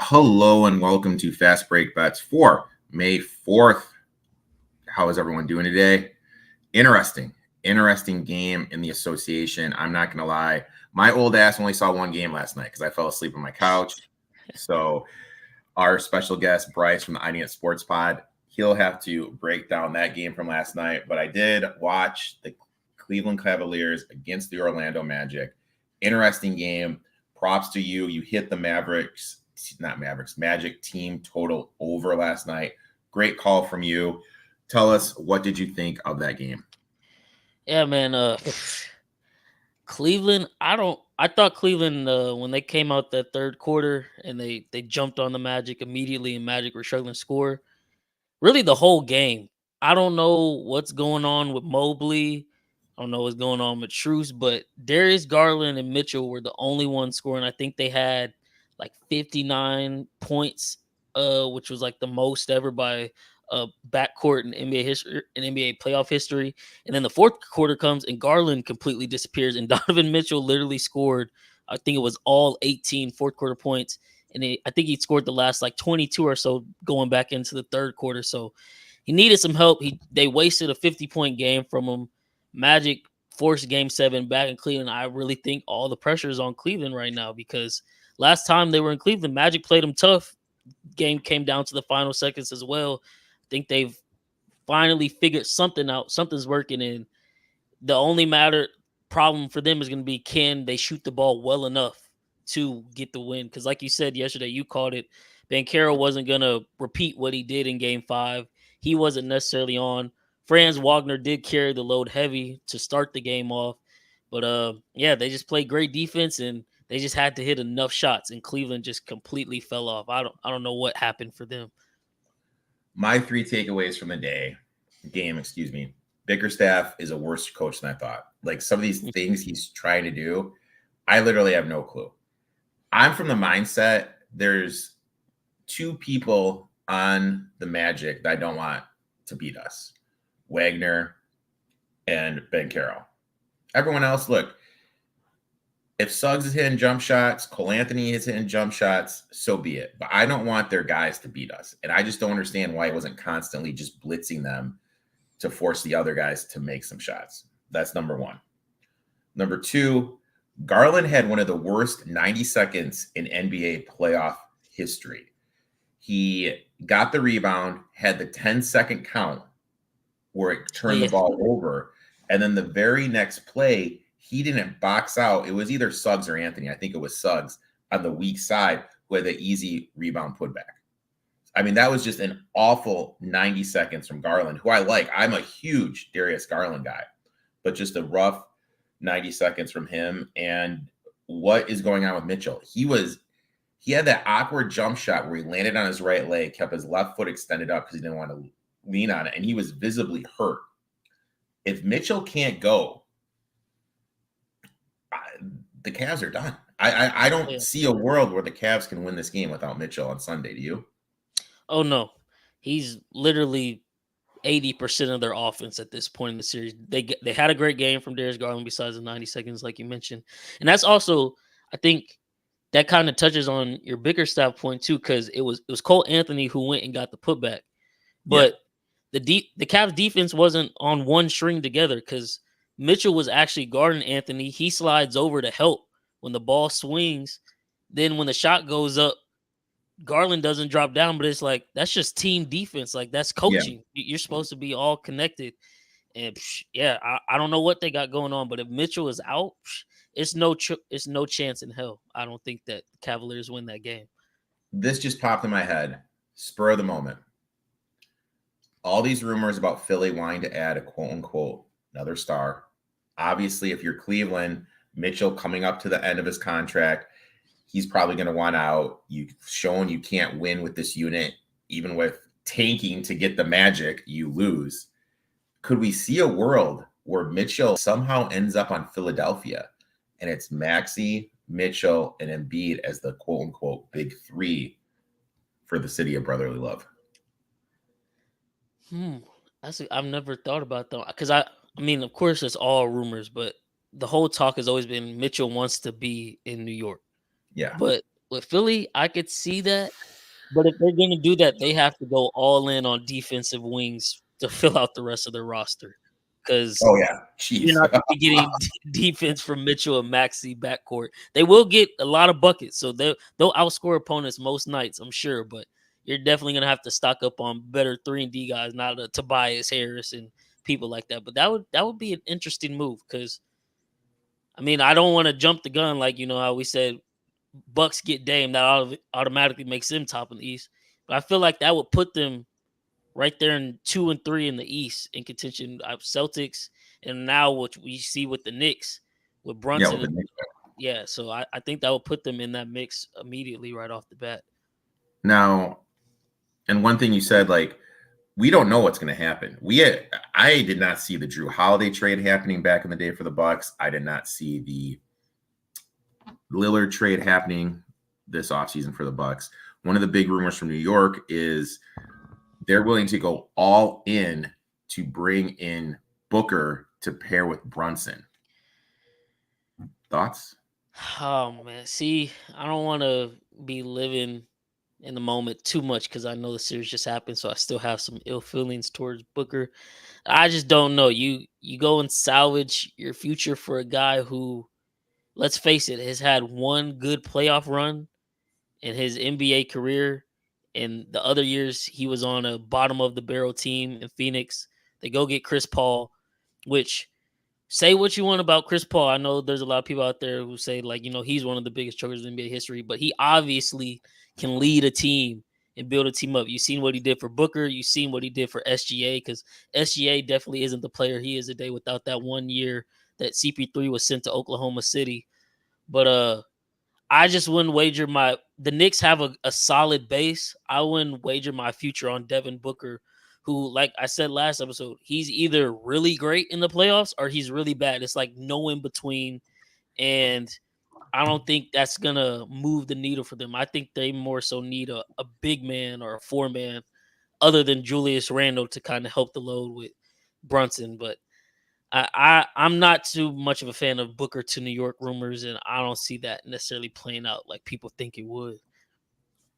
Hello and welcome to Fast Break Bets for May 4th. How is everyone doing today? Interesting game in the association. I'm not going to lie. My old ass only saw one game last night because I fell asleep on my couch. So our special guest, Bryce from the INET Sports Pod, he'll have to break down that game from last night. But I did watch the Cleveland Cavaliers against the Orlando Magic. Interesting game. Props to you. You hit the Magic team total over last night. Great call from you. Tell us, what did you think of that game? Yeah, man. Cleveland. I thought Cleveland when they came out that third quarter and they jumped on the Magic immediately, and Magic were struggling to score. Really, the whole game. I don't know what's going on with Mobley. I don't know what's going on with Truce, but Darius Garland and Mitchell were the only ones scoring. I think they had like 59 points, which was like the most ever by backcourt in NBA history, in NBA playoff history. And then the fourth quarter comes and Garland completely disappears, and Donovan Mitchell literally scored. I think it was all 18 fourth quarter points, and I think he scored the last like 22 or so going back into the third quarter. So he needed some help. They wasted a 50-point game from him. Magic forced Game 7 back in Cleveland. I really think all the pressure is on Cleveland right now because last time they were in Cleveland, Magic played them tough. Game came down to the final seconds as well. I think they've finally figured something out. Something's working, and the only problem for them is going to be, can they shoot the ball well enough to get the win? Because like you said yesterday, you called it, Banchero wasn't going to repeat what he did in Game 5. He wasn't necessarily on. Franz Wagner did carry the load heavy to start the game off. But yeah, they just played great defense, and they just had to hit enough shots, and Cleveland just completely fell off. I don't know what happened for them. My three takeaways from the game, Bickerstaff is a worse coach than I thought. Like, some of these things he's trying to do, I literally have no clue. I'm from the mindset there's two people on the Magic that I don't want to beat us: Wagner and Banchero. Everyone else, look, if Suggs is hitting jump shots, Cole Anthony is hitting jump shots, so be it. But I don't want their guys to beat us. And I just don't understand why he wasn't constantly just blitzing them to force the other guys to make some shots. That's number one. Number two, Garland had one of the worst 90 seconds in NBA playoff history. He got the rebound, had the 10-second count where it turned the ball over. And then the very next play, he didn't box out. It was either Suggs or Anthony. I think it was Suggs on the weak side who had the easy rebound putback. I mean, that was just an awful 90 seconds from Garland, who I like. I'm a huge Darius Garland guy, but just a rough 90 seconds from him. And what is going on with Mitchell? He had that awkward jump shot where he landed on his right leg, kept his left foot extended up because he didn't want to lean on it, and he was visibly hurt. If Mitchell can't go, the Cavs are done. I don't see a world where the Cavs can win this game without Mitchell on Sunday. Do you? Oh no, he's literally 80% of their offense at this point in the series. They had a great game from Darius Garland besides the 90 seconds, like you mentioned, and that's also, I think, that kind of touches on your Bickerstaff point too, because it was Cole Anthony who went and got the putback, but the Cavs defense wasn't on one string together because Mitchell was actually guarding Anthony. He slides over to help when the ball swings. Then when the shot goes up, Garland doesn't drop down, but it's like, that's just team defense. Like, that's coaching. Yeah. You're supposed to be all connected. And I don't know what they got going on, but if Mitchell is out, it's no chance in hell. I don't think that the Cavaliers win that game. This just popped in my head. Spur of the moment. All these rumors about Philly wanting to add a quote unquote another star. Obviously, if you're Cleveland, Mitchell coming up to the end of his contract, he's probably going to want out. You've shown you can't win with this unit. Even with tanking to get the Magic, you lose. Could we see a world where Mitchell somehow ends up on Philadelphia and it's Maxey, Mitchell, and Embiid as the quote-unquote big three for the city of brotherly love? I've never thought about that, because I mean, of course, it's all rumors, but the whole talk has always been Mitchell wants to be in New York. Yeah. But with Philly, I could see that. But if they're gonna do that, they have to go all in on defensive wings to fill out the rest of their roster. Because Oh yeah, you're jeez. not gonna be getting defense from Mitchell and Maxey backcourt. They will get a lot of buckets, so they'll outscore opponents most nights, I'm sure. But you're definitely gonna have to stock up on better 3-and-D guys, not a Tobias Harris and people like that. But that would be an interesting move because I mean I don't want to jump the gun like how we said Bucks get Dame, that automatically makes them top in the East. But I feel like that would put them right there in 2 and 3 in the East in contention. Celtics, and now what we see with the Knicks with Yeah, Brunson. with the Knicks. Yeah, so I think that would put them in that mix immediately right off the bat. Now, and one thing you said, like, we don't know what's going to happen. I did not see the Drew Holiday trade happening back in the day for the Bucks. I did not see the Lillard trade happening this offseason for the Bucks. One of the big rumors from New York is they're willing to go all in to bring in Booker to pair with Brunson. Thoughts? Oh man, see, I don't want to be living in the moment too much because I know the series just happened, so I still have some ill feelings towards Booker. I just don't know. You go and salvage your future for a guy who, let's face it, has had one good playoff run in his NBA career. And the other years he was on a bottom of the barrel team in Phoenix. They go get Chris Paul, which, say what you want about Chris Paul. I know there's a lot of people out there who say he's one of the biggest chokers in NBA history, but he obviously can lead a team and build a team up. You've seen what he did for Booker. You've seen what he did for SGA because SGA definitely isn't the player he is today without that 1 year that CP3 was sent to Oklahoma City. But I just wouldn't wager the Knicks have a solid base. I wouldn't wager my future on Devin Booker, who, like I said last episode, he's either really great in the playoffs or he's really bad. It's like no in between. And I don't think that's gonna move the needle for them. I think they more so need a big man or a 4-man other than Julius Randle to kind of help the load with Brunson. But I'm not too much of a fan of Booker to New York rumors, and I don't see that necessarily playing out like people think it would.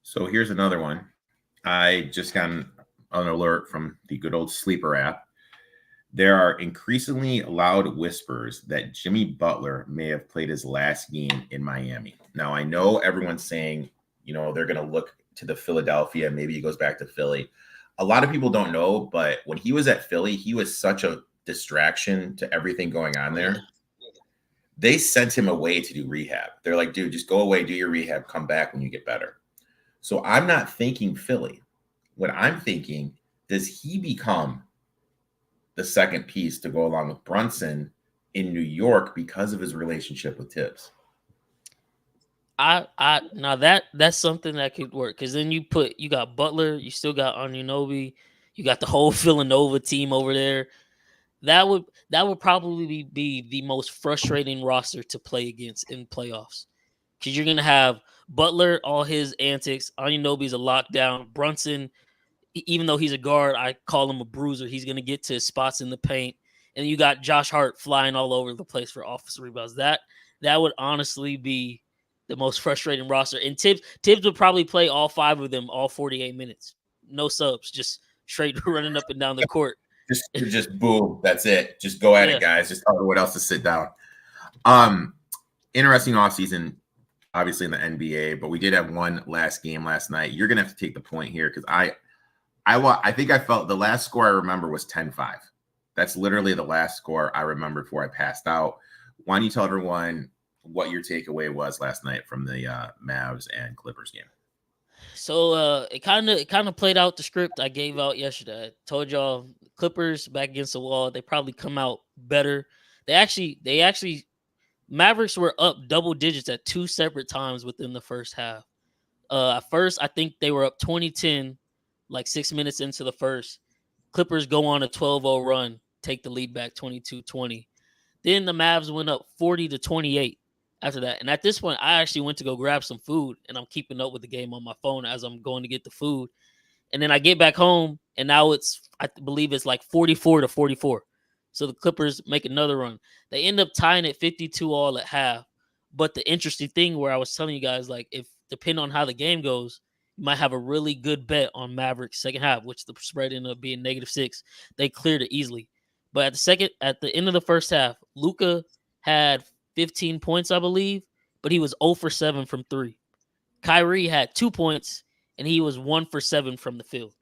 So here's another one. I just got an alert from the good old Sleeper app. There are increasingly loud whispers that Jimmy Butler may have played his last game in Miami. Now, I know everyone's saying, they're going to look to the Philadelphia. Maybe he goes back to Philly. A lot of people don't know, but when he was at Philly, he was such a distraction to everything going on there. Yeah. They sent him away to do rehab. They're like, dude, just go away, do your rehab, come back when you get better. So I'm not thinking Philly. What I'm thinking, does he become the second piece to go along with Brunson in New York because of his relationship with Tibbs? Now that's something that could work because then you got Butler, you still got Anunoby, you got the whole Villanova team over there. That would probably be the most frustrating roster to play against in playoffs because you're gonna have Butler, all his antics. Anunoby's a lockdown. Brunson, even though he's a guard, I call him a bruiser. He's gonna get to his spots in the paint, and you got Josh Hart flying all over the place for offensive rebounds. That would honestly be the most frustrating roster. And Tibbs would probably play all 5 of them all 48 minutes, no subs, just straight running up and down the court. Just boom, that's it. Just go at it, guys. Just tell everyone else to sit down. Interesting offseason, obviously in the NBA, but we did have one last game last night. You're gonna have to take the point here because I think I felt the last score I remember was 10-5. That's literally the last score I remember before I passed out. Why don't you tell everyone what your takeaway was last night from the Mavs and Clippers game? So it kind of played out the script I gave out yesterday. I told y'all Clippers back against the wall. They probably come out better. They actually Mavericks were up double digits at 2 separate times within the first half. At first, I think they were up 20-10, like 6 minutes into the first. Clippers go on a 12-0 run, take the lead back 22-20. Then the Mavs went up 40-28 after that. And at this point, I actually went to go grab some food, and I'm keeping up with the game on my phone as I'm going to get the food. And then I get back home, and now I believe it's like 44-44. So the Clippers make another run. They end up tying it 52 all at half. But the interesting thing where I was telling you guys, like, if depending on how the game goes, you might have a really good bet on Mavericks second half, which the spread ended up being -6. They cleared it easily. But at the end of the first half, Luka had 15 points, I believe, but he was 0 for 7 from 3. Kyrie had 2 points and he was 1 for 7 from the field.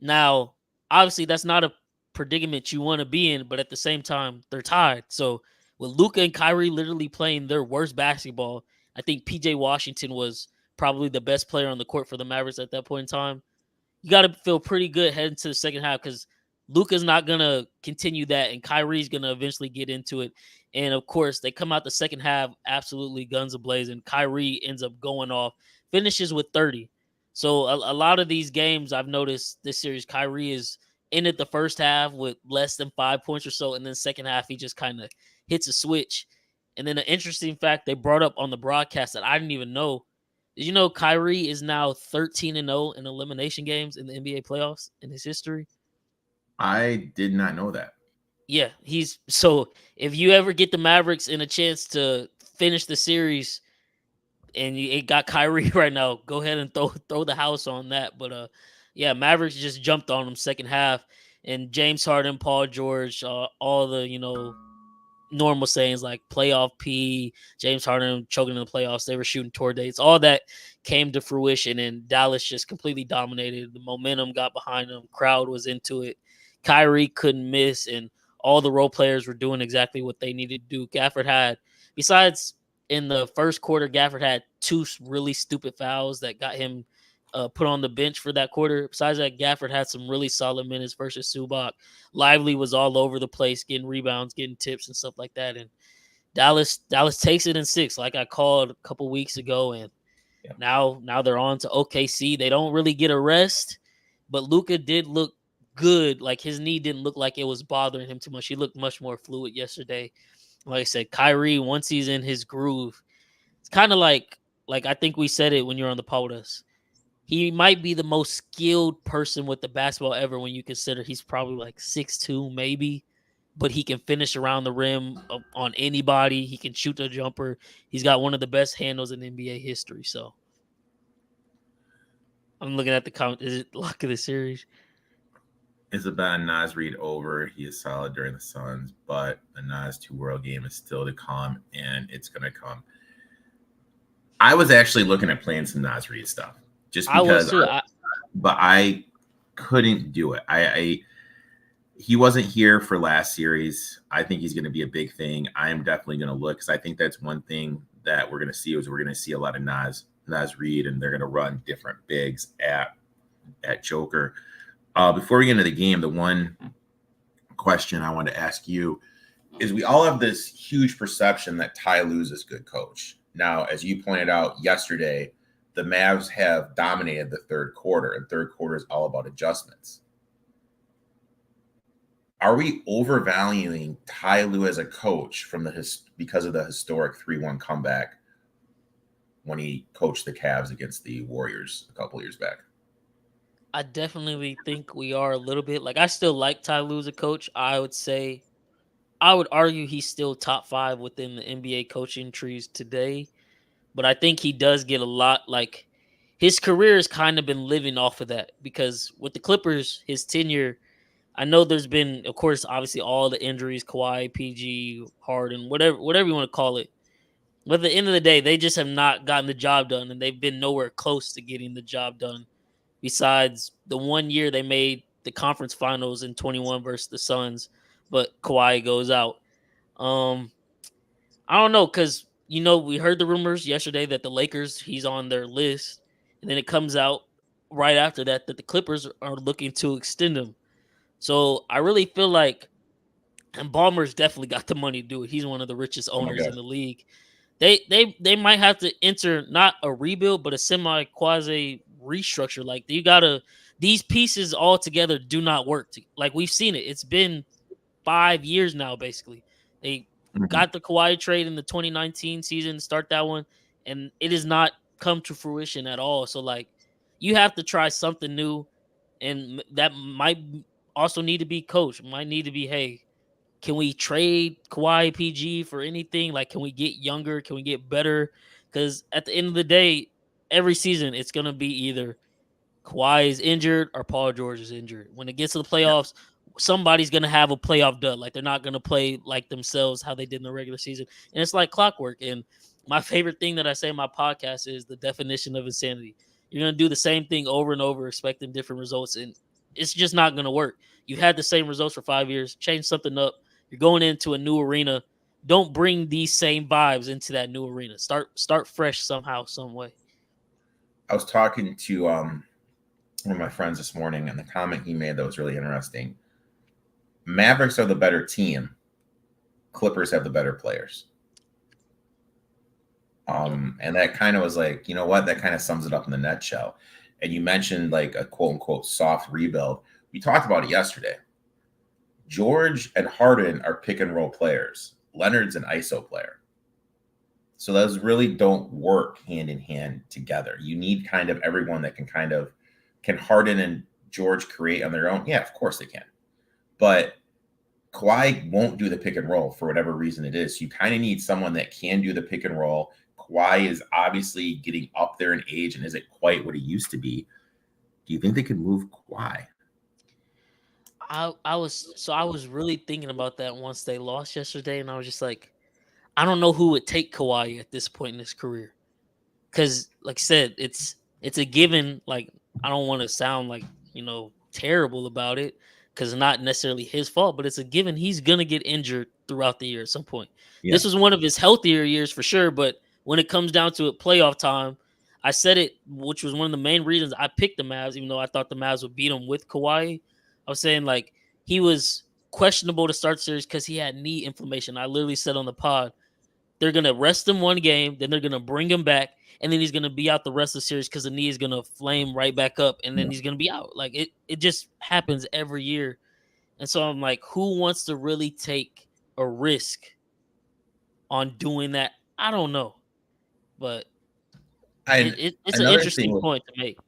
Now, obviously, that's not a predicament you want to be in, but at the same time, they're tied. So with Luka and Kyrie literally playing their worst basketball, I think PJ Washington was probably the best player on the court for the Mavericks at that point in time. You got to feel pretty good heading to the second half because Luka's not gonna continue that, and Kyrie's gonna eventually get into it. And of course, they come out the second half absolutely guns ablazing. Kyrie ends up going off, finishes with 30. So a lot of these games I've noticed this series, Kyrie is in it the first half with less than 5 points or so, and then second half he just kind of hits a switch. And then an interesting fact they brought up on the broadcast that I didn't even know. Did you know Kyrie is now 13-0 in elimination games in the NBA playoffs in his history? I did not know that. Yeah, he's so if you ever get the Mavericks in a chance to finish the series and it got Kyrie right now, go ahead and throw the house on that. But yeah, Mavericks just jumped on them second half, and James Harden, Paul George, all the normal sayings like playoff P, James Harden choking in the playoffs, they were shooting tour dates, all that came to fruition, and Dallas just completely dominated. The momentum got behind them, crowd was into it. Kyrie couldn't miss, and all the role players were doing exactly what they needed to do. Gafford had, besides in the first quarter, Gafford had 2 really stupid fouls that got him put on the bench for that quarter. Besides that, Gafford had some really solid minutes versus Zubac. Lively was all over the place, getting rebounds, getting tips, and stuff like that. And Dallas takes it in 6, like I called a couple weeks ago. And Yeah. now they're on to OKC. They don't really get a rest, but Luka did look good. Like his knee didn't look like it was bothering him too much. He looked much more fluid yesterday. Like I said, Kyrie, once he's in his groove, it's kind of like I think we said it when you were on the pod with us. He might be the most skilled person with the basketball ever when you consider he's probably like 6'2", maybe, but he can finish around the rim on anybody. He can shoot the jumper. He's got one of the best handles in NBA history. So I'm looking at the comment. Is it lock of the series? Is a bad Nas Reed over. He is solid during the Suns, but the Nas 2 World game is still to come, and it's going to come. I was actually looking at playing some Nas Reed stuff just I was because, too. but I couldn't do it. He wasn't here for last series. I think he's going to be a big thing. I am definitely going to look because I think that's one thing that we're going to see is we're going to see a lot of Nas Reed, and they're going to run different bigs at Joker. Before we get into the game, the one question I want to ask you is we all have this huge perception that Ty Lue's is a good coach. Now, as you pointed out yesterday, the Mavs have dominated the third quarter, and third quarter is all about adjustments. Are we overvaluing Ty Lue as a coach because of the historic 3-1 comeback when he coached the Cavs against the Warriors a couple years back? I definitely think we are a little bit. Like I still like Ty Lue as a coach. I would argue he's still top 5 within the NBA coaching trees today. But I think he does get a lot. Like his career has kind of been living off of that because with the Clippers, his tenure, I know there's been, of course, obviously all the injuries, Kawhi, PG, Harden, whatever you want to call it. But at the end of the day, they just have not gotten the job done, and they've been nowhere close to getting the job done. Besides the 1 year they made the conference finals in 21 versus the Suns, but Kawhi goes out. I don't know because we heard the rumors yesterday that the Lakers he's on their list, and then it comes out right after that the Clippers are looking to extend him. So I really feel like, and Ballmer's definitely got the money to do it. He's one of the richest Oh my owners gosh. in the league. They might have to enter not a rebuild but a semi quasi restructure. Like these pieces all together do not work. Like we've seen it. It's been 5 years now, basically. They Mhm. got the Kawhi trade in the 2019 season to start that one, and it has not come to fruition at all. So, like, you have to try something new, and that might also need to be coached. Might need to be, hey, can we trade Kawhi PG for anything? Like, can we get younger? Can we get better? Because at the end of the day, every season it's gonna be either Kawhi is injured or Paul George is injured. When it gets to the Yeah. playoffs, somebody's gonna have a playoff dud. Like they're not gonna play like themselves how they did in the regular season, and it's like clockwork. And my favorite thing that I say in my podcast is the definition of insanity. You're gonna do the same thing over and over, expecting different results, and it's just not gonna work. You've had the same results for 5 years. Change something up. You're going into a new arena. Don't bring these same vibes into that new arena. Start fresh somehow, some way. I was talking to one of my friends this morning, and the comment he made that was really interesting. Mavericks are the better team. Clippers have the better players. And that kind of was like, you know what? That kind of sums it up in the nutshell. And you mentioned like a quote unquote soft rebuild. We talked about it yesterday. George and Harden are pick and roll players. Leonard's an ISO player. So those really don't work hand in hand together. You need kind of everyone that can Harden and George create on their own? Yeah, of course they can. But Kawhi won't do the pick and roll for whatever reason it is. You kind of need someone that can do the pick and roll. Kawhi is obviously getting up there in age and isn't quite what he used to be. Do you think they could move Kawhi? I was really thinking about that once they lost yesterday, and I was just like, I don't know who would take Kawhi at this point in his career. Because, like I said, it's a given. Like, I don't want to sound like terrible about it, because it's not necessarily his fault, but it's a given he's gonna get injured throughout the year at some point. Yeah. This was one of his healthier years for sure, but when it comes down to it, playoff time, I said it, which was one of the main reasons I picked the Mavs, even though I thought the Mavs would beat him with Kawhi. I was saying like he was questionable to start the series because he had knee inflammation. I literally said on the pod, they're gonna rest him one game, then they're gonna bring him back, and then he's gonna be out the rest of the series because the knee is gonna flame right back up, and then he's gonna be out. Like it just happens every year. And so I'm like, who wants to really take a risk on doing that? I don't know, but And it's an another thing interesting with point to make.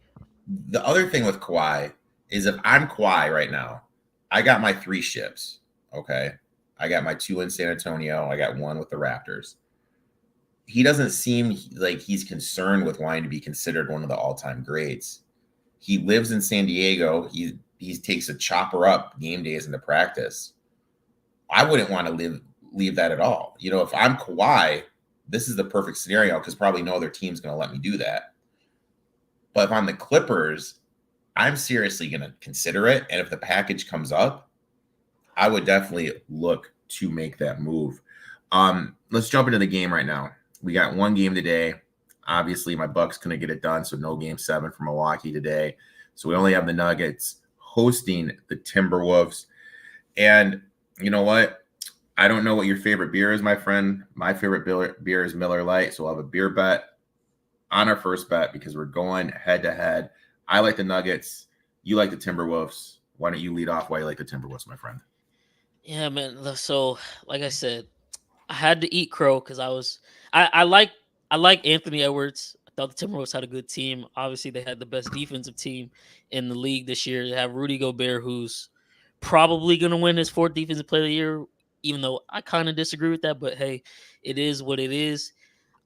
the other thing with Kawhi is if I'm Kawhi right now, I got my 3 ships. Okay. I got my 2 in San Antonio. I got 1 with the Raptors. He doesn't seem like he's concerned with wanting to be considered one of the all-time greats. He lives in San Diego. He takes a chopper up game days into practice. I wouldn't want to leave that at all. If I'm Kawhi, this is the perfect scenario because probably no other team's going to let me do that. But if I'm the Clippers, I'm seriously going to consider it. And if the package comes up, I would definitely look to make that move. Let's jump into the game right now. We got 1 game today. Obviously, my Bucks couldn't get it done, so no Game 7 for Milwaukee today. So we only have the Nuggets hosting the Timberwolves. And you know what? I don't know what your favorite beer is, my friend. My favorite beer is Miller Lite, so we'll have a beer bet on our first bet because we're going head-to-head. I like the Nuggets. You like the Timberwolves. Why don't you lead off why you like the Timberwolves, my friend? Yeah, man. So, like I said, I had to eat crow because I like Anthony Edwards. I thought the Timberwolves had a good team. Obviously, they had the best defensive team in the league this year. They have Rudy Gobert, who's probably going to win his 4th Defensive Player of the Year, even though I kind of disagree with that. But hey, it is what it is.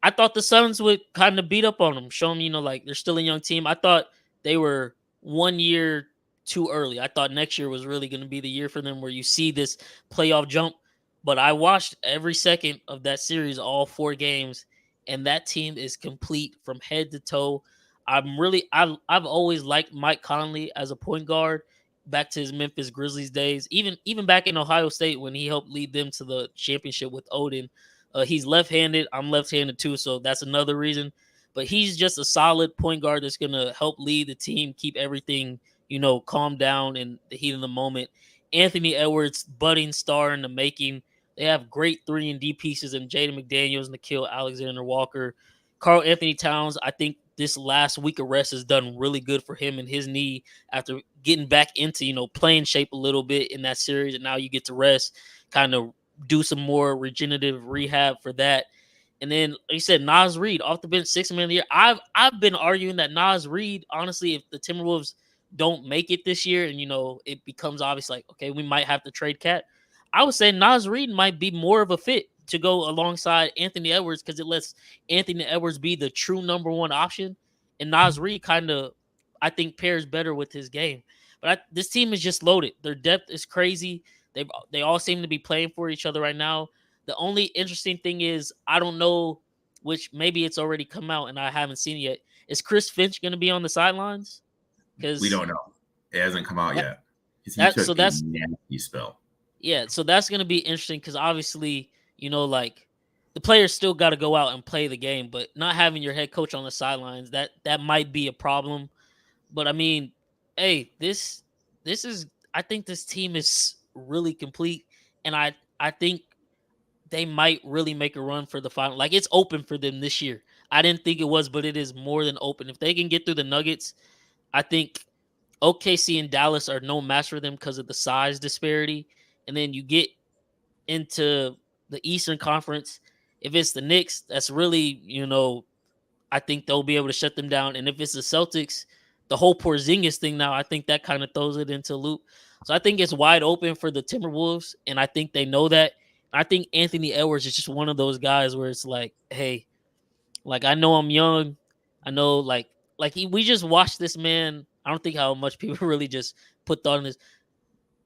I thought the Suns would kind of beat up on them, show them, like they're still a young team. I thought they were 1 year too early. I thought next year was really going to be the year for them where you see this playoff jump. But I watched every second of that series, all 4 games, and that team is complete from head to toe. I've always liked Mike Conley as a point guard back to his Memphis Grizzlies days, even back in Ohio State when he helped lead them to the championship with Odin. He's left-handed. I'm left-handed too, so that's another reason. But he's just a solid point guard that's gonna help lead the team, keep everything calm down in the heat of the moment. Anthony Edwards, budding star in the making. They have great 3-and-D pieces in Jaden McDaniels, Nickeil Alexander-Walker, Karl Anthony Towns. I think this last week of rest has done really good for him and his knee after getting back into playing shape a little bit in that series, and now you get to rest, kind of do some more regenerative rehab for that. And then, like you said, Naz Reid off the bench, 6th man of the year. I've been arguing that Naz Reid, honestly, if the Timberwolves don't make it this year, and it becomes obvious, like, okay, we might have to trade Cat. I would say Naz Reid might be more of a fit to go alongside Anthony Edwards because it lets Anthony Edwards be the true number 1 option. and Nas Reed kind of, I think, pairs better with his game. But this team is just loaded. Their depth is crazy. They all seem to be playing for each other right now. The only interesting thing is I don't know, which maybe it's already come out and I haven't seen it yet. Is Chris Finch going to be on the sidelines? We Because don't know. It hasn't come out that, yet. Because he took so a that's nasty spill. yeah. So that's going to be interesting because obviously, like the players still got to go out and play the game, but not having your head coach on the sidelines, that might be a problem. But I mean, hey, this is, I think this team is really complete, and I think they might really make a run for the final. Like, it's open for them this year. I didn't think it was, but it is more than open. If they can get through the Nuggets, I think OKC and Dallas are no match for them because of the size disparity. And then you get into the Eastern Conference. If it's the Knicks, that's really, I think they'll be able to shut them down. And if it's the Celtics, the whole Porzingis thing now, I think that kind of throws it into loop. So I think it's wide open for the Timberwolves, and I think they know that. I think Anthony Edwards is just one of those guys where it's like, hey, like, I know I'm young, I know, we just watched this man. I don't think how much people really just put thought in this.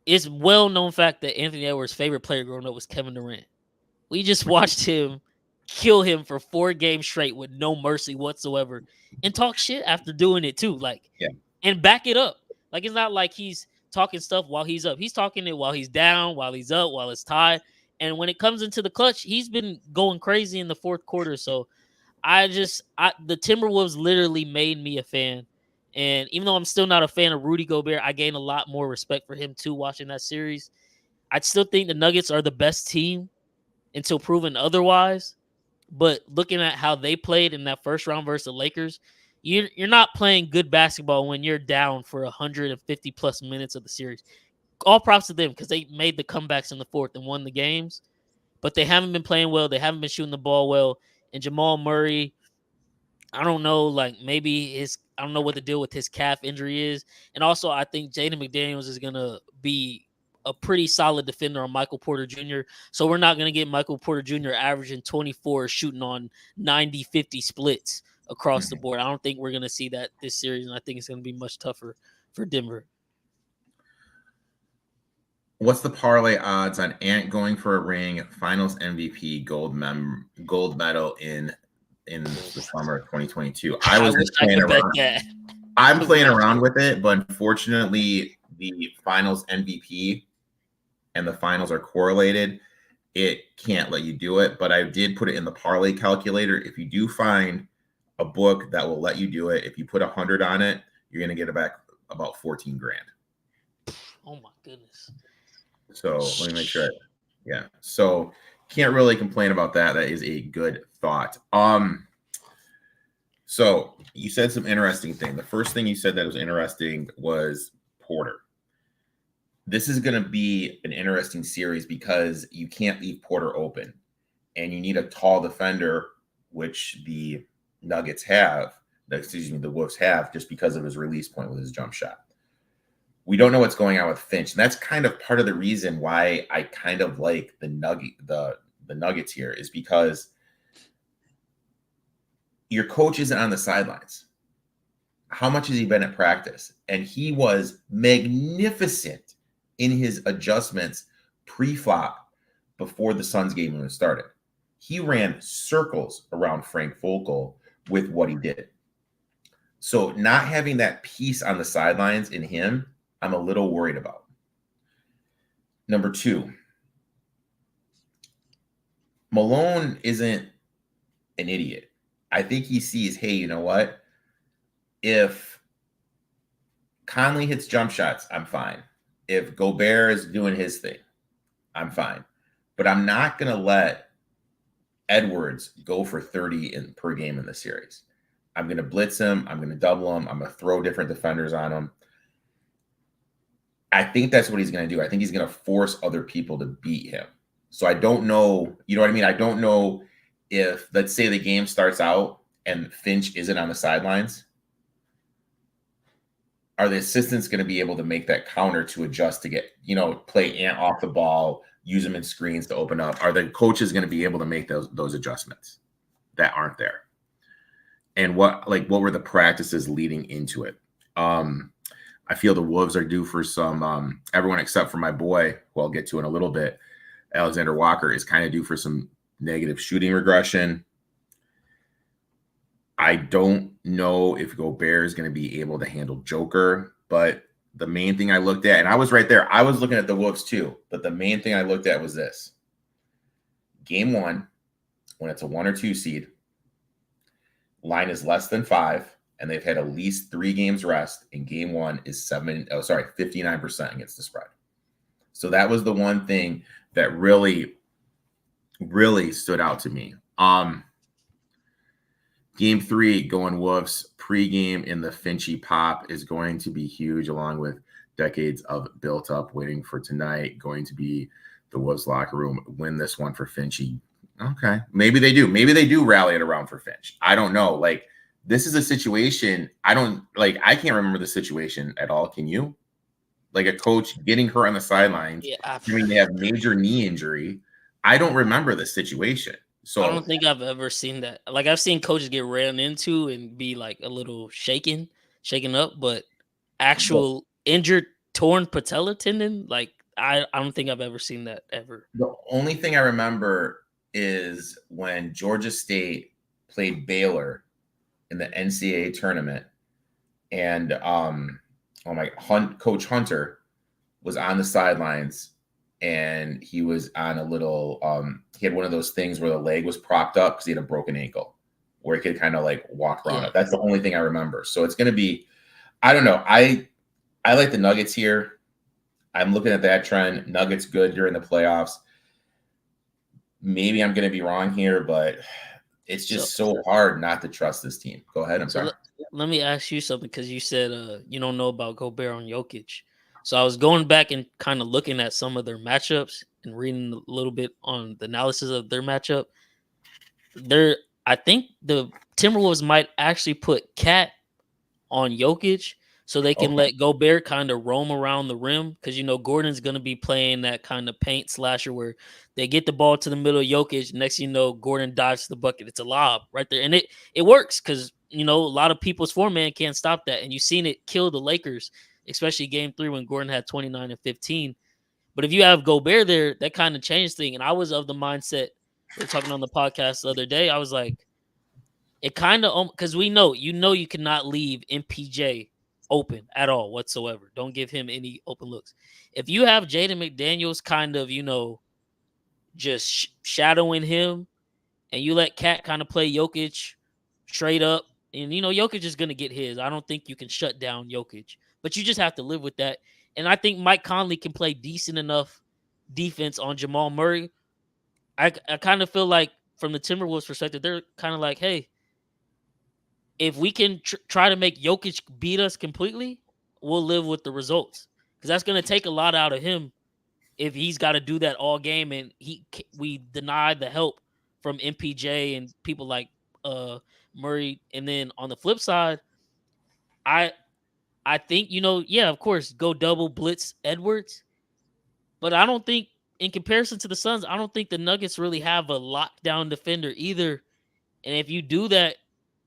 It's well known fact that Anthony Edwards' favorite player growing up was Kevin Durant. We just watched him kill him for 4 games straight with no mercy whatsoever, and talk shit after doing it too. Like, Yeah. and back it up. Like, it's not like he's talking stuff while he's up. He's talking it while he's down, while he's up, while it's tied. And when it comes into the clutch, he's been going crazy in the fourth quarter. So the Timberwolves literally made me a fan. And even though I'm still not a fan of Rudy Gobert, I gained a lot more respect for him too watching that series. I still think the Nuggets are the best team until proven otherwise. But looking at how they played in that first round versus the Lakers, you're not playing good basketball when you're down for 150 plus minutes of the series. All props to them because they made the comebacks in the fourth and won the games. But they haven't been playing well. They haven't been shooting the ball well. And Jamal Murray, I don't know, I don't know what the deal with his calf injury is. And also, I think Jaden McDaniels is going to be a pretty solid defender on Michael Porter Jr. So we're not going to get Michael Porter Jr. averaging 24 shooting on 90-50 splits across the board. I don't think we're going to see that this series, and I think it's going to be much tougher for Denver. What's the parlay odds on Ant going for a ring, Finals MVP, gold medal in the summer of 2022? I was just playing around. I'm playing around with it, but unfortunately, the Finals MVP and the finals are correlated. It can't let you do it, but I did put it in the parlay calculator. If you do find a book that will let you do it, if you put 100 on it, you're going to get back about 14 grand. Oh my goodness. So let me make sure. Yeah. So can't really complain about that. That is a good thought. So you said some interesting thing. The first thing you said that was interesting was Porter. This is going to be an interesting series because you can't leave Porter open, and you need a tall defender, which the Nuggets have. The Wolves have, just because of his release point with his jump shot. We don't know what's going on with Finch, and that's kind of part of the reason why I kind of like the Nuggets here, is because your coach isn't on the sidelines. How much has he been at practice? And he was magnificent in his adjustments pre-flop before the Suns game when it started. He ran circles around Frank Vogel with what he did. So not having that piece on the sidelines in him, I'm a little worried about. Number 2, Malone isn't an idiot. I think he sees, hey, you know what? If Conley hits jump shots, I'm fine. If Gobert is doing his thing, I'm fine. But I'm not going to let Edwards go for 30 per game in the series. I'm going to blitz him. I'm going to double him. I'm going to throw different defenders on him. I think that's what he's going to do. I think he's going to force other people to beat him. So I don't know. You know what I mean? I don't know if, let's say the game starts out and Finch isn't on the sidelines. Are the assistants going to be able to make that counter to adjust to get, play Ant off the ball, use them in screens to open up? Are the coaches going to be able to make those adjustments that aren't there? and what were the practices leading into it. Um, I feel the Wolves are due for some. Everyone except for my boy, who I'll get to in a little bit, Alexander Walker, is kind of due for some negative shooting regression. I don't know if Gobert is going to be able to handle Joker, but the main thing I looked at, and I was right there, I was looking at the Wolves too, but the main thing I looked at was this. Game 1, when it's a 1 or 2 seed, line is less than 5, and they've had at least 3 games rest, and game 1 is 59% against the spread. So that was the one thing that really, really stood out to me. Game 3, going Wolves, pregame in the Finchy Pop is going to be huge, along with decades of built up waiting for tonight. Going to be the Wolves locker room. Win this one for Finchy. Okay. Maybe they do. Maybe they do rally it around for Finch. I don't know. Like, this is a situation. I can't remember the situation at all. Can you? Like, a coach getting her on the sidelines, having to have major knee injury. I don't remember the situation. So I don't think I've ever seen that. Like, I've seen coaches get ran into and be like a little shaken up, but actual injured, torn patella tendon, like I don't think I've ever seen that ever. The only thing I remember is when Georgia State played Baylor in the NCAA tournament, and Coach Hunter was on the sidelines, and he was on a little he had one of those things where the leg was propped up because he had a broken ankle, where he could kind of like walk around it. That's the only thing I remember. So it's going to be, I don't know. I like the Nuggets here. I'm looking at that trend. Nuggets good during the playoffs. Maybe I'm going to be wrong here, but it's just so hard not to trust this team. Go ahead. I'm sorry. Let me ask you something, because you said you don't know about Gobert on Jokic. So I was going back and kind of looking at some of their matchups and reading a little bit on the analysis of their matchup. I think the Timberwolves might actually put Cat on Jokic so they can let Gobert kind of roam around the rim, because Gordon's going to be playing that kind of paint slasher where they get the ball to the middle of Jokic. Next thing you know, Gordon dives to the bucket. It's a lob right there, and it works because a lot of people's 4-man can't stop that, and you've seen it kill the Lakers, especially Game 3 when Gordon had 29 and 15. But if you have Gobert there, that kind of changed things. And I was of the mindset, we were talking on the podcast the other day, I was like, it kind of, because we know, you cannot leave MPJ open at all whatsoever. Don't give him any open looks. If you have Jaden McDaniels kind of, just shadowing him, and you let Cat kind of play Jokic straight up, and Jokic is going to get his. I don't think you can shut down Jokic, but you just have to live with that. And I think Mike Conley can play decent enough defense on Jamal Murray. I kind of feel like, from the Timberwolves perspective, they're kind of like, hey, if we can try to make Jokic beat us completely, we'll live with the results, because that's going to take a lot out of him if he's got to do that all game, and we deny the help from MPJ and people like Murray. And then on the flip side, I think of course, go double blitz Edwards, but I don't think, in comparison to the Suns, I don't think the Nuggets really have a lockdown defender either. And if you do that,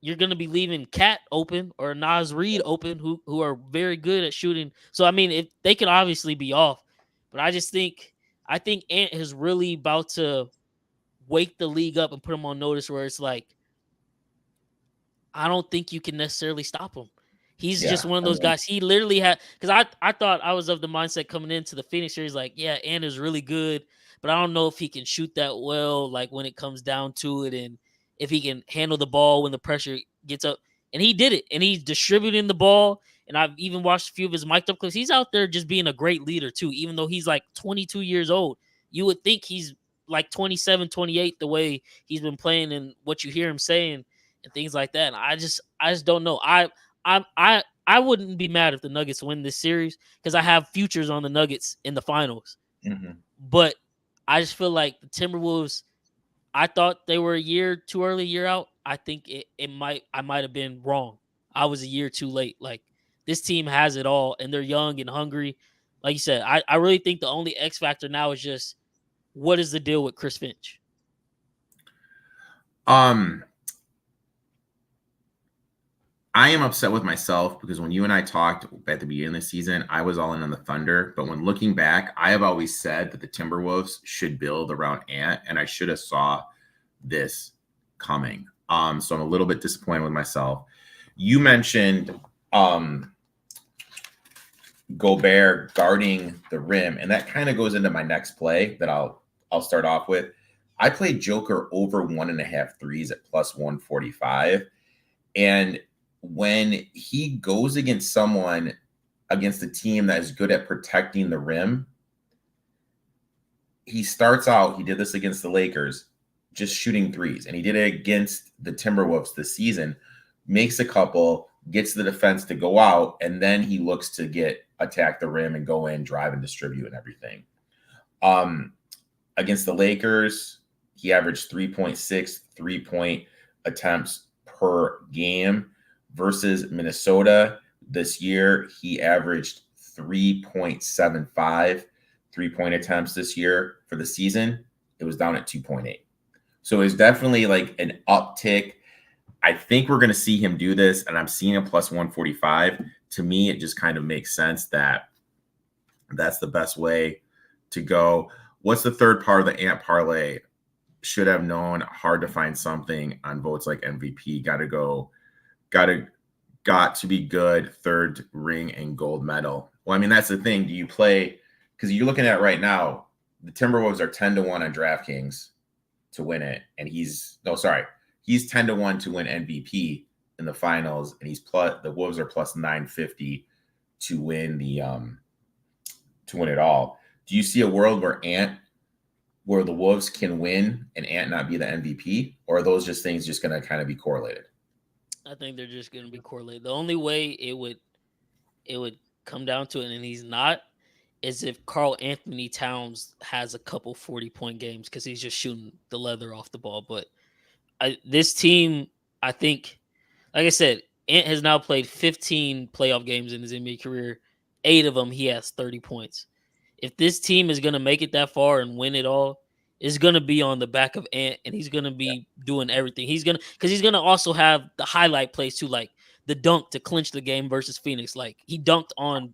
you're going to be leaving Cat open or Naz Reid open, who are very good at shooting. So, I mean, if they could obviously be off, but I think Ant is really about to wake the league up and put them on notice, where it's like, I don't think you can necessarily stop him. He's just one of those guys. He literally had, because I thought, I was of the mindset coming into the Phoenix series, like, yeah, Ant is really good, but I don't know if he can shoot that well, like when it comes down to it, and if he can handle the ball when the pressure gets up. And he did it, and he's distributing the ball. And I've even watched a few of his mic'd up clips. He's out there just being a great leader too, even though he's like 22 years old. You would think he's like 27, 28, the way he's been playing and what you hear him saying and things like that. And I just don't know. I wouldn't be mad if the Nuggets win this series, because I have futures on the Nuggets in the finals. Mm-hmm. But I just feel like the Timberwolves, I thought they were a year too early, year out. I think I might have been wrong. I was a year too late. Like, this team has it all, and they're young and hungry. Like you said, I really think the only X factor now is just, what is the deal with Chris Finch? I am upset with myself because when you and I talked at the beginning of the season, I was all in on the Thunder. But when looking back, I have always said that the Timberwolves should build around Ant, and I should have saw this coming. So I'm a little bit disappointed with myself. You mentioned Gobert guarding the rim, and that kind of goes into my next play that I'll start off with. I played Joker over 1.5 threes at plus 145, and when he goes against a team that is good at protecting the rim, he starts out. He did this against the Lakers, just shooting threes, and he did it against the Timberwolves this season. Makes a couple, gets the defense to go out, and then he looks to attack the rim and go in, drive and distribute and everything. Against the Lakers, he averaged 3.6 3-point attempts per game. Versus Minnesota this year, he averaged 3.75 3-point attempts this year. For the season, it was down at 2.8. So it's definitely like an uptick. I think we're going to see him do this, and I'm seeing a plus 145. To me, it just kind of makes sense that that's the best way to go. What's the third part of the Ant parlay? Should have known. Hard to find something on votes like MVP. Got to be good. Third ring and gold medal. Well, I mean, that's the thing. Do you play? Because you're looking at right now, the Timberwolves are 10-1 on DraftKings to win it, and he's 10-1 to win MVP in the finals, and the Wolves are plus 950 to win it all. Do you see a world where the Wolves can win and Ant not be the MVP, or are those just things just going to kind of be correlated? I think they're just going to be correlated. The only way it would come down to it, and he's not, is if Karl Anthony Towns has a couple 40-point games because he's just shooting the leather off the ball. But this team, I think, like I said, Ant has now played 15 playoff games in his NBA career. 8 of them, he has 30 points. If this team is going to make it that far and win it all, it's going to be on the back of Ant, and he's going to be doing everything. He's going to also have the highlight plays too, like the dunk to clinch the game versus Phoenix. Like he dunked on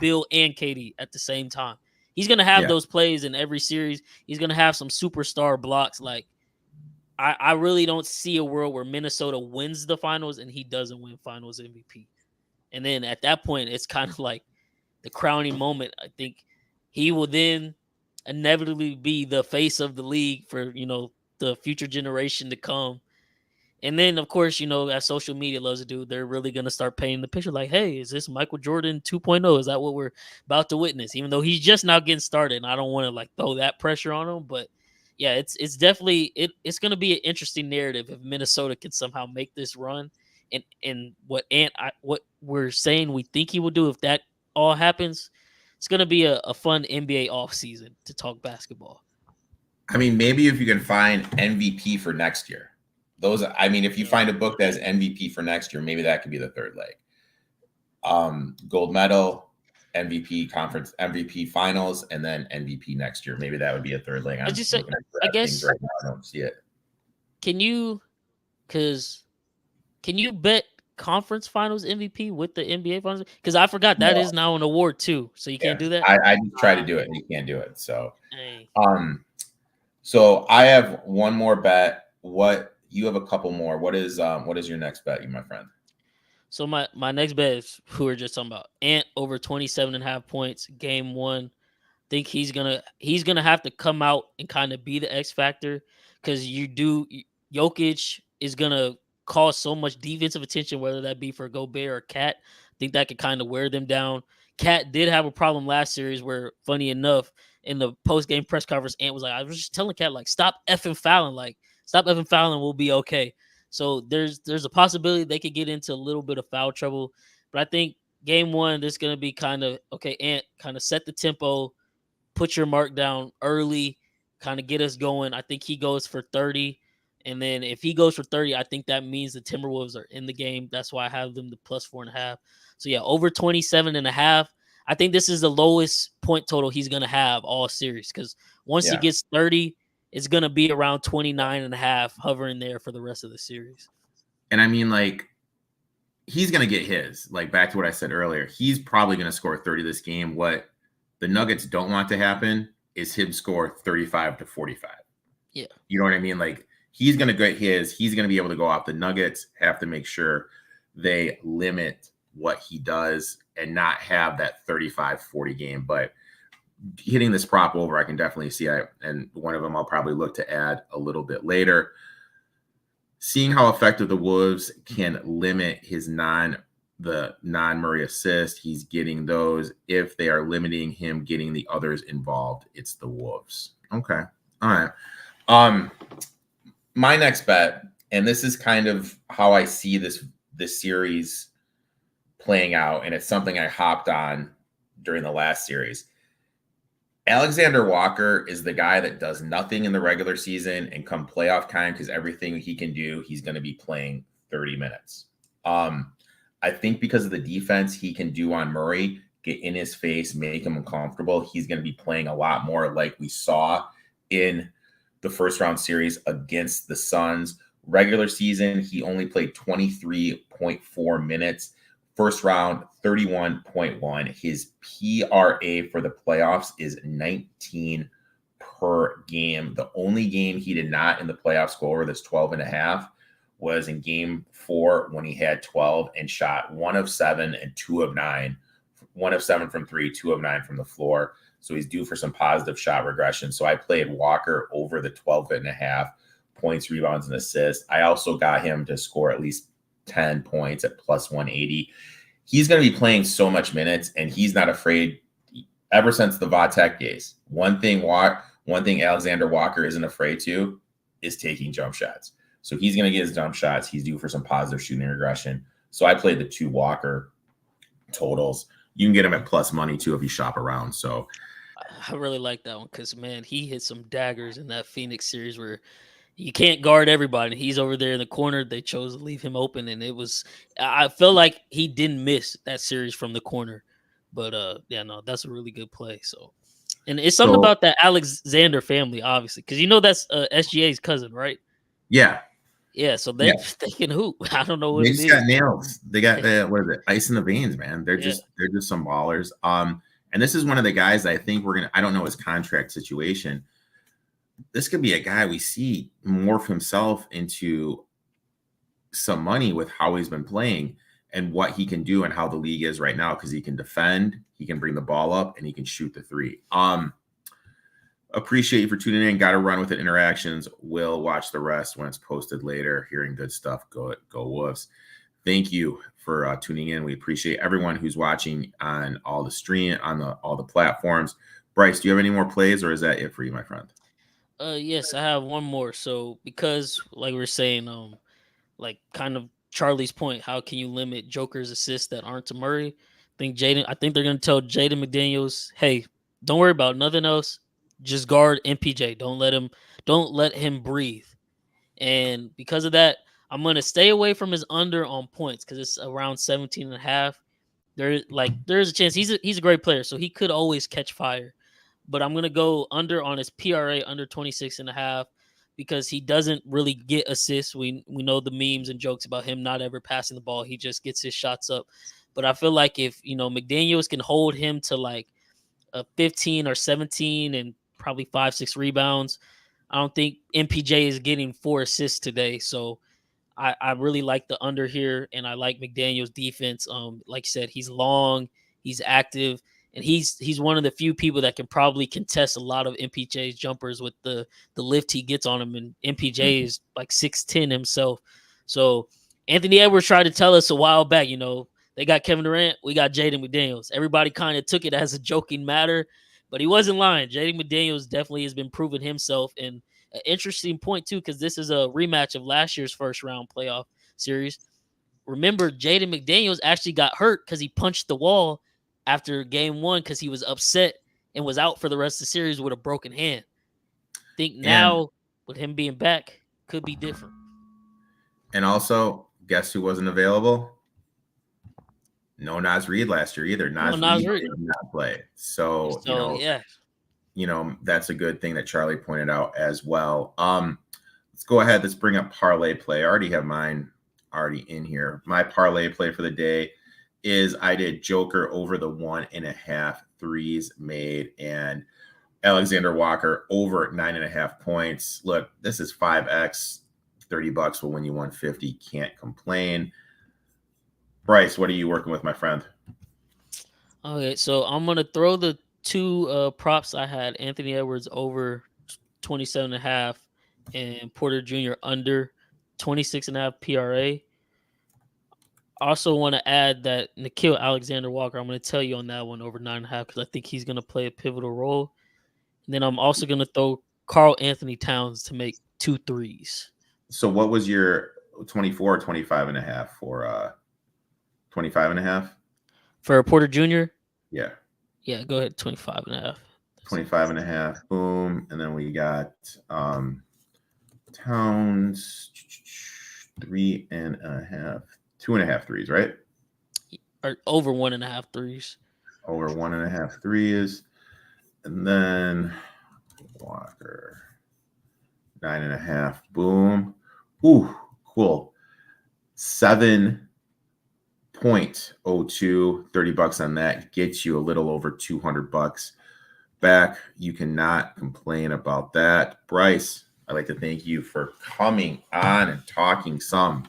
Bill and Katie at the same time. He's going to have those plays in every series. He's going to have some superstar blocks. Like I really don't see a world where Minnesota wins the finals and he doesn't win finals MVP. And then at that point, it's kind of like the crowning moment. I think he will then inevitably be the face of the league for, the future generation to come. And then, of course, as social media loves to do, they're really going to start painting the picture like, hey, is this Michael Jordan 2.0? Is that what we're about to witness? Even though he's just now getting started, and I don't want to like throw that pressure on him. But yeah, it's definitely it's going to be an interesting narrative if Minnesota can somehow make this run. And what we're saying we think he will do, if that all happens, it's going to be a fun NBA offseason to talk basketball. I mean, maybe if you can find MVP for next year. If you find a book that has MVP for next year, maybe that could be the third leg. Gold medal, MVP conference, MVP finals, and then MVP next year. Maybe that would be a third leg. I guess right now, I don't see it. Can you bet conference finals MVP with the NBA finals? Because I forgot that is now an award too. So you can't do that. I just try to do it and you can't do it. So so I have one more bet. You have a couple more. What is your next bet, my friend? So my next bet is who we're just talking about. Ant over 27.5 points, game 1. Think he's gonna have to come out and kind of be the X factor, because Jokic is gonna cause so much defensive attention, whether that be for Gobert or Cat. I think that could kind of wear them down. Cat did have a problem last series where, funny enough, in the post-game press conference, Ant was like, I was just telling Cat, like, stop effing fouling, we'll be okay. So there's a possibility they could get into a little bit of foul trouble. But I think game 1, there's going to be kind of, okay, Ant, kind of set the tempo, put your mark down early, kind of get us going. I think he goes for 30. And then if he goes for 30, I think that means the Timberwolves are in the game. That's why I have them to plus 4.5. So yeah, over 27.5. I think this is the lowest point total he's going to have all series, because once he gets 30, it's going to be around 29.5, hovering there for the rest of the series. And I mean, like, he's going to get his. Like back to what I said earlier, he's probably going to score 30 this game. What the Nuggets don't want to happen is him score 35 to 45. Yeah. You know what I mean? Like he's going to get his. He's going to be able to go off. The Nuggets have to make sure they limit what he does and not have that 35-40 game. But hitting this prop over, I can definitely see. And one of them I'll probably look to add a little bit later. Seeing how effective the Wolves can limit his non-Murray assist, he's getting those. If they are limiting him getting the others involved, it's the Wolves. Okay. All right. My next bet, and this is kind of how I see this series playing out, and it's something I hopped on during the last series. Alexander Walker is the guy that does nothing in the regular season, and come playoff time, because everything he can do, he's going to be playing 30 minutes. I think because of the defense he can do on Murray, get in his face, make him uncomfortable, he's going to be playing a lot more like we saw in the first round series against the Suns. Regular season, he only played 23.4 minutes. First round, 31.1. His PRA for the playoffs is 19 per game. The only game he did not in the playoffs go over this 12.5 was in game 4 when he had 12 and shot 1 of 7 and 2 of 9. 1 of 7 from 3, 2 of 9 from the floor. So he's due for some positive shot regression. So I played Walker over the 12.5 points, rebounds, and assists. I also got him to score at least 10 points at plus 180. He's going to be playing so much minutes, and he's not afraid. Ever since the Vatek days, one thing Alexander Walker isn't afraid to is taking jump shots. So he's going to get his jump shots. He's due for some positive shooting regression. So I played the 2 Walker totals. You can get him at plus money too if you shop around. So I really like that one because, man, he hit some daggers in that Phoenix series where you can't guard everybody. He's over there in the corner. They chose to leave him open, and I felt like he didn't miss that series from the corner. But yeah, no, that's a really good play. So, and it's something about that Alexander family, obviously, because that's SGA's cousin, right? Yeah. Yeah, so they can hoop. I don't know what they it just is. got nails. They got what is it? Ice in the veins, man. They're just some ballers. And this is one of the guys I think I don't know his contract situation. This could be a guy we see morph himself into some money with how he's been playing and what he can do and how the league is right now, because he can defend, he can bring the ball up, and he can shoot the 3. Appreciate you for tuning in. Got to run with it. Interactions. We'll watch the rest when it's posted later. Hearing good stuff. Go Wolves. Thank you for tuning in. We appreciate everyone who's watching on all the stream, on all the platforms. Bryce, do you have any more plays, or is that it for you, my friend? Yes, I have one more. So because, like we were saying, like kind of Charlie's point, how can you limit Joker's assists that aren't to Murray? I think they're gonna tell Jaden McDaniels, hey, don't worry about nothing else. Just guard MPJ. Don't let him breathe. And because of that, I'm gonna stay away from his under on points because it's around 17.5. There's a chance he's a great player, so he could always catch fire. But I'm gonna go under on his PRA under 26.5 because he doesn't really get assists. We know the memes and jokes about him not ever passing the ball. He just gets his shots up. But I feel like if McDaniels can hold him to like a 15 or 17 and probably 5-6 rebounds, I don't think MPJ is getting 4 assists today. So I really like the under here, and I like McDaniel's defense. Like you said, he's long, he's active, and he's one of the few people that can probably contest a lot of MPJ's jumpers with the lift he gets on him. And MPJ is like 6'10" himself. So Anthony Edwards tried to tell us a while back, they got Kevin Durant, we got Jaden McDaniels. Everybody kind of took it as a joking matter, but he wasn't lying. Jaden McDaniels definitely has been proving himself. And an interesting point too, because this is a rematch of last year's first round playoff series. Remember, Jaden McDaniels actually got hurt because he punched the wall after game 1 because he was upset and was out for the rest of the series with a broken hand. I think now with him being back, could be different. And also, guess who wasn't available? No Naz Reid last year either. Naz Reid did not play. So yeah. That's a good thing that Charlie pointed out as well. Let's go ahead. Let's bring up parlay play. I already have mine already in here. My parlay play for the day is I did Joker over the 1.5 threes made and Alexander Walker over 9.5 points. Look, this is 5x. $30 will win you 150. Can't complain. Bryce, what are you working with, my friend? Okay, so I'm gonna throw the two props I had: Anthony Edwards over 27.5 and Porter Jr. under 26.5 PRA. Also want to add that Nickeil Alexander-Walker, I'm going to tell you on that one over 9.5 because I think he's going to play a pivotal role. And then I'm also going to throw Karl Anthony Towns to make 2 threes. So what was your 24 or 25.5 for 25.5? For Porter Jr.? Yeah. Yeah, go ahead, 25.5. 25.5. Boom. And then we got Towns 3.5. 2.5 threes, right? Or over 1.5 threes. Over 1.5 threes. And then Walker 9.5. Boom. Ooh, cool. 7.02, $30 on that gets you a little over $200 back. You cannot complain about that. Bryce, I'd like to thank you for coming on and talking some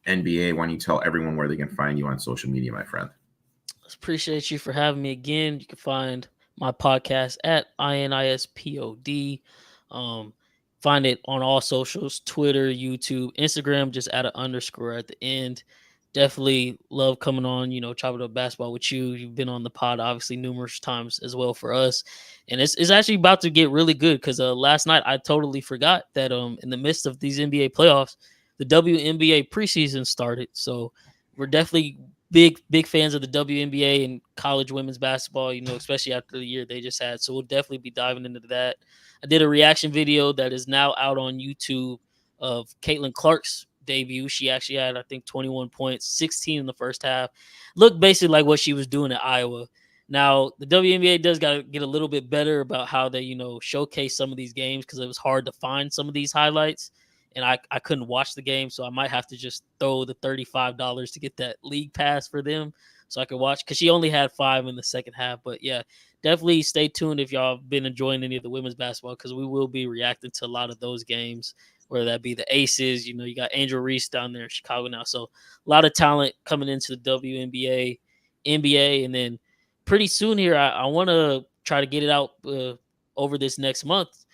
NBA. Why don't you tell everyone where they can find you on social media, my friend? Appreciate you for having me again. You can find my podcast at INISPOD. Find it on all socials: Twitter, YouTube, Instagram. Just add an underscore at the end. Definitely love coming on, chopping up basketball with you. You've been on the pod obviously numerous times as well for us. And it's actually about to get really good because last night I totally forgot that in the midst of these NBA playoffs, the WNBA preseason started. So we're definitely big fans of the WNBA and college women's basketball, especially after the year they just had. So we'll definitely be diving into that. I did a reaction video that is now out on YouTube of Caitlin Clark's debut. She actually had, I think, 21 points, 16 in the first half. Looked basically like what she was doing at Iowa. Now, the WNBA does got to get a little bit better about how they, showcase some of these games because it was hard to find some of these highlights. And I couldn't watch the game, so I might have to just throw the $35 to get that league pass for them so I could watch, because she only had 5 in the second half. But yeah, definitely stay tuned if y'all have been enjoying any of the women's basketball, because we will be reacting to a lot of those games, whether that be the Aces. You got Angel Reese down there in Chicago now. So a lot of talent coming into the WNBA, NBA, and then pretty soon here, I want to try to get it out over this next month.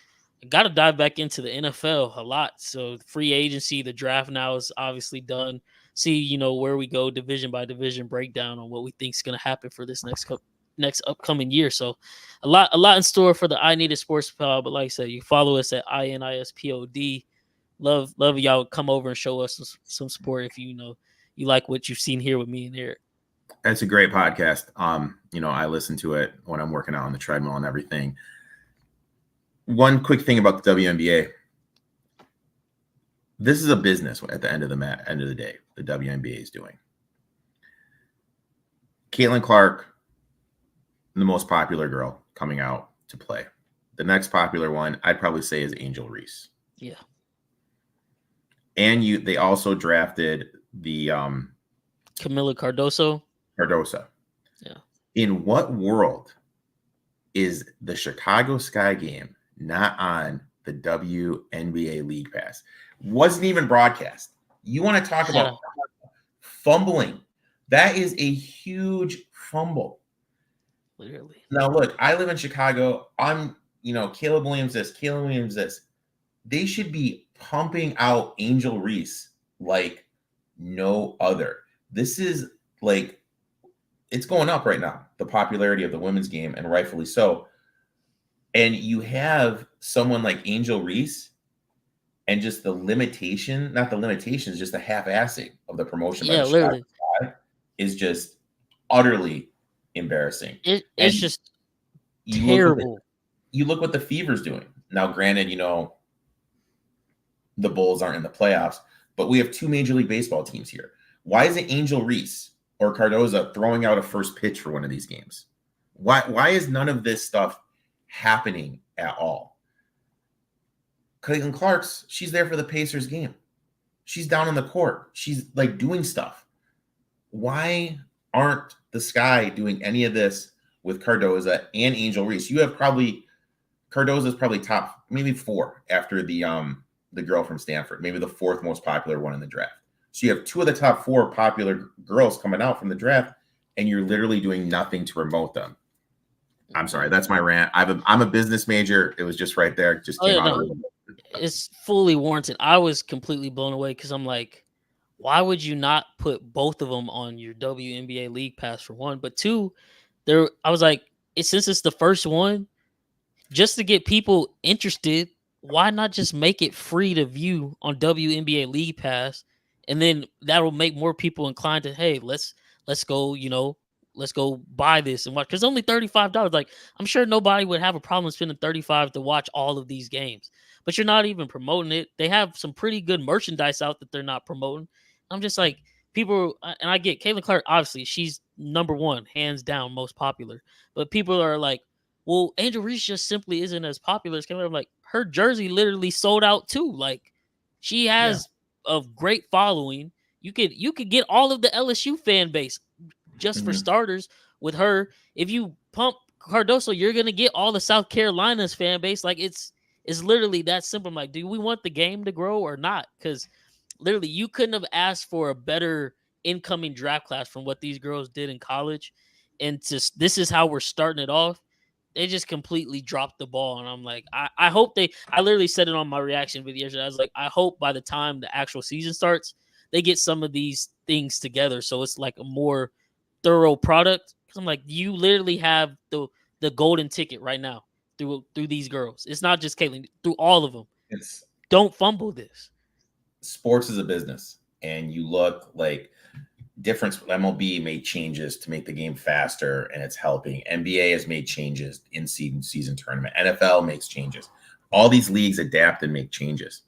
Got to dive back into the NFL a lot. So free agency, the draft now is obviously done. See, where we go division by division, breakdown on what we think is going to happen for this next upcoming year. So a lot in store for the I Need a Sports Pod. But like I said, you follow us at INISPOD. Love y'all come over and show us some support if you like what you've seen here with me and Eric. That's a great podcast. I listen to it when I'm working out on the treadmill and everything. One quick thing about the WNBA. This is a business at the end of the day. The WNBA is doing. Caitlin Clark, the most popular girl coming out to play. The next popular one, I'd probably say, is Angel Reese. Yeah. And they also drafted the Camila Cardoso. Yeah. In what world is the Chicago Sky game not on the WNBA League Pass? Wasn't even broadcast. You want to talk about fumbling? That is a huge fumble. Literally. Now, look, I live in Chicago. I'm, Caleb Williams this. They should be pumping out Angel Reese like no other. This is like, it's going up right now, the popularity of the women's game, and rightfully so. And you have someone like Angel Reese, and just the limitation, not the limitations, just the half-assing of the promotion by the literally Chicago is just utterly embarrassing. It's just terrible. You look what the Fever's doing. Now, granted, the Bulls aren't in the playoffs, but we have 2 Major League Baseball teams here. Why isn't Angel Reese or Cardoza throwing out a first pitch for one of these games? Why is none of this stuff happening at all? Caitlin Clark's, she's there for the Pacers game. She's down on the court. She's like doing stuff. Why aren't the Sky doing any of this with Cardoza and Angel Reese? You have probably Cardoza's probably top maybe 4 after the girl from Stanford, maybe the 4th most popular one in the draft. So you have 2 of the top 4 popular girls coming out from the draft, and you're literally doing nothing to promote them. I'm sorry, that's my rant. I'm a business major. It was just right there. Just came out. No, it's fully warranted. I was completely blown away because I'm like, why would you not put both of them on your WNBA League Pass for one? But 2, I was like, since it's the first one, just to get people interested, why not just make it free to view on WNBA League Pass, and then that'll make more people inclined to, hey, let's go, let's go buy this and watch. Because only $35. Like, I'm sure nobody would have a problem spending $35 to watch all of these games, but you're not even promoting it. They have some pretty good merchandise out that they're not promoting. I'm just like, people, and I get Caitlin Clark, obviously she's number 1, hands down, most popular, but people are like, well, Angel Reese just simply isn't as popular as Caitlin. I'm like, her jersey literally sold out too. Like, she has a great following. You could get all of the LSU fan base just for starters with her. If you pump Cardoso, you're gonna get all the South Carolina's fan base. Like, it's literally that simple. I'm like, do we want the game to grow or not? Because literally, you couldn't have asked for a better incoming draft class from what these girls did in college. And this is how we're starting it off. They just completely dropped the ball. And I'm like, I hope I literally said it on my reaction video. I was like, I hope by the time the actual season starts, they get some of these things together. So it's like a more thorough product. Cause I'm like, you literally have the golden ticket right now through these girls. It's not just Caitlin, through all of them. Don't fumble this. Sports is a business, and you look like different. MLB made changes to make the game faster, and it's helping. NBA has made changes in season tournament. NFL makes changes. All these leagues adapt and make changes.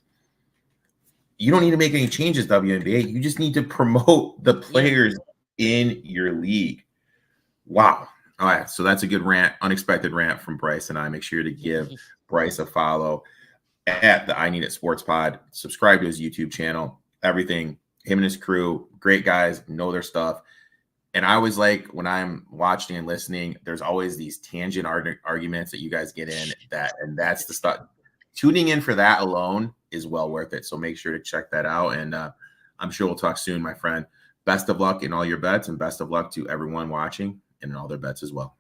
You don't need to make any changes, WNBA. You just need to promote the players in your league. Wow. All right. So that's a good rant, unexpected rant from Bryce and I. Make sure to give Bryce a follow at the I Need It Sports Pod. Subscribe to his YouTube channel. Everything. Him and his crew, great guys, know their stuff. And I always like, when I'm watching and listening, there's always these tangent arguments that you guys get in, and that's the stuff. Tuning in for that alone is well worth it. So make sure to check that out. And I'm sure we'll talk soon, my friend. Best of luck in all your bets, and best of luck to everyone watching and in all their bets as well.